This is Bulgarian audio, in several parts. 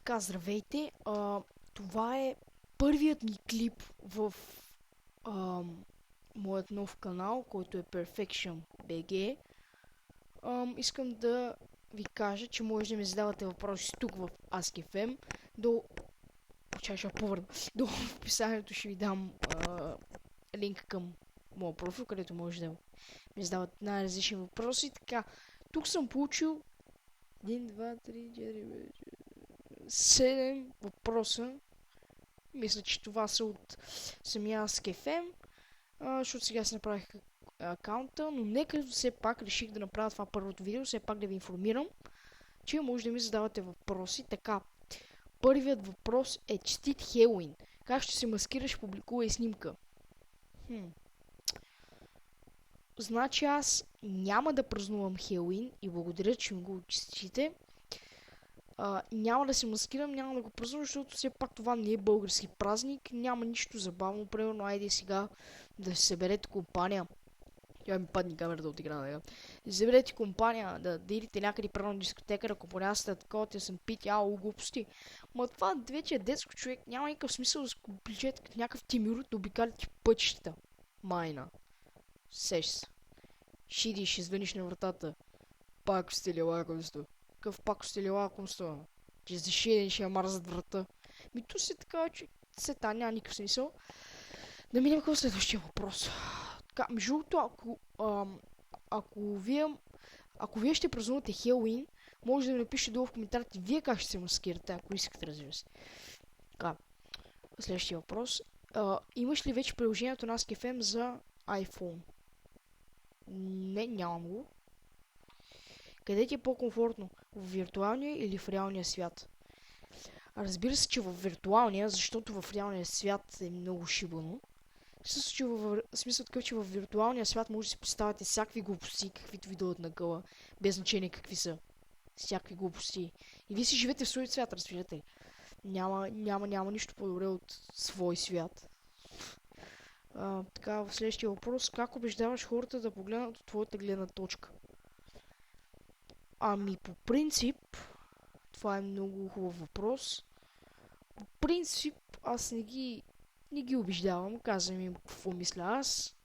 Така, здравейте. Това е първият ми клип в моят нов канал, който е Perfection BG. Искам да ви кажа, че може да ми задавате въпроси тук в Ask.fm. До в описанието ще ви дам линк към моят профил, където може да ми задават най-различни въпроси. Така, тук съм получил 1, 2, 3, 4, 7 въпроса. Мисля, че това са от самия Ask.fm, защото сега си направих акаунта, но нека все пак реших да направя това първото видео, все пак да ви информирам, че може да ми задавате въпроси. Така, първият въпрос е: честит Хелоуин. Как ще се маскираш, публикувай снимка? Значи аз няма да празнувам Хелоуин и благодаря, че ми го честите. Няма да се маскирам, няма да го празнувам, защото все пак това не е български празник, няма нищо забавно. Примерно, айде сега да се съберете компания. Тя ми падни камерата от игра, да съберете компания, да идите някъде прямо на дискотека, да компонясате такова, те съм пити, глупости. Ма това вече е детско, човек, няма никакъв смисъл да се обличете като някакъв тимюр да обикалите пътищата. Майна. Сеш се. Шиди, ще звъниш на вратата. Пак сте ли лакомство? Какъв пак сте ли лакомство? Че за шеден ще я марзат врата. Ту си така, че сета няма никакъв смисъл. Да минем към следващия въпрос. Така, между другото, ако вие ще празнувате Хелоуин, може да ми напишете долу в коментарите вие как ще се маскирате, ако искате, разбира се. Така, следващия въпрос. Имаш ли вече приложението на Ask.fm за iPhone? Не, нямам го. Къде ти е по-комфортно? В виртуалния или в реалния свят? Разбира се, че в виртуалния, защото в реалния свят е много шибано. Смисъл такъв, че в виртуалния свят може да си поставяте всякакви глупости, каквито ви дойдат на гъла, без значение какви са. Всякакви глупости. И вие си живете в свой свят, разбирате ли? Няма нищо по-добре от свой свят. Така, в следващия въпрос: как убеждаваш хората да погледнат от твоята гледна точка? По принцип, това е много хубав въпрос. По принцип, аз не ги убеждавам, казвам им какво мисля аз.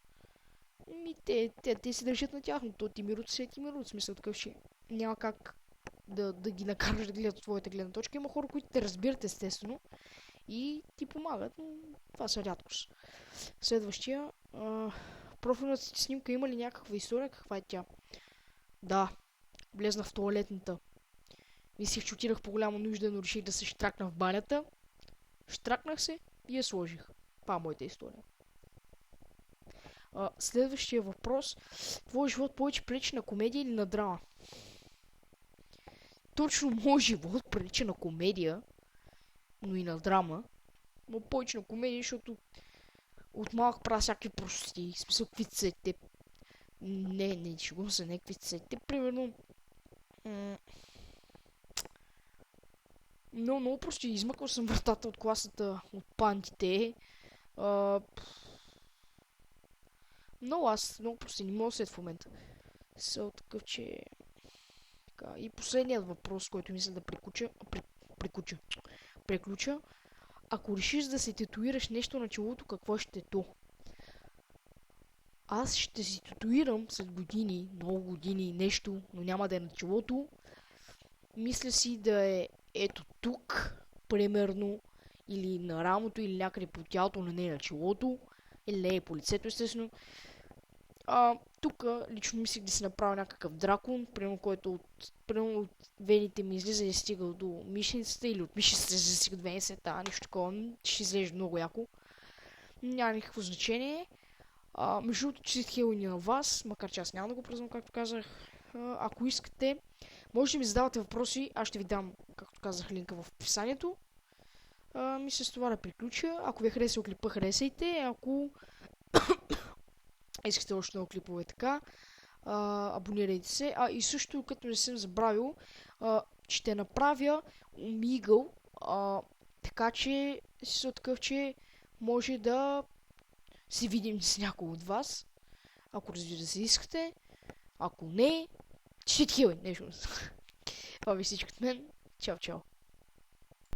Те се държат на тяхното. Тимирот си е Тимирот, смисъл такъв, че няма как да ги накараш да гледат от твоята гледна точка. Има хора, които те разбират естествено и ти помагат, но това са рядкост. Следващия. Профилната си снимка има ли някаква история? Каква е тя? Да. Влезнах в тоалетната. Мислих, че отидах по голяма нужда, но реших да се штракна в банята. Штракнах се и я сложих. Това е моята история. Следващия въпрос. Твой живот повече прилича на комедия или на драма? Точно моят живот прилича на комедия, но и на драма. Но повече на комедия, защото от малък правя всякакви прости. В смисъл, какви са те. Не, шегувам се, не какви са те. Примерно, много просто измъквал съм вратата от класата от пантите. Много просто не мога да след в момента. Такъв, че... Така, и последният въпрос, който мисля да преключа. Ако решиш да се татуираш нещо на челото, какво ще е то? Аз ще си татуирам след години, много години нещо, но няма да е на челото. Мисля си да е ето тук, примерно, или на рамото, или някъде по тялото, но не на челото, или не е по лицето, естествено. Тук лично мислих да си направя някакъв дракон, примерно, който от вените ми излиза и стига до мишницата, или от мишницата да стига до веницата, нещо такова, ще изглежда много яко. Няма никакво значение. Между другото, честит Хелоуин на вас, макар че аз няма да го празнувам, както казах. Ако искате, може да ми задавате въпроси, аз ще ви дам, както казах, линка в описанието. Мисля с това да приключа. Ако ви харесал клипа, харесайте. Ако искате още много клипове така, абонирайте се. И също, като не съм забравил, ще направя умигъл, така че си такъв, че може да се видим с някой от вас. Ако разбира се искате. Ако не, честит Хелоуин, нещо. Това ви всичко от мен. Чао, чао.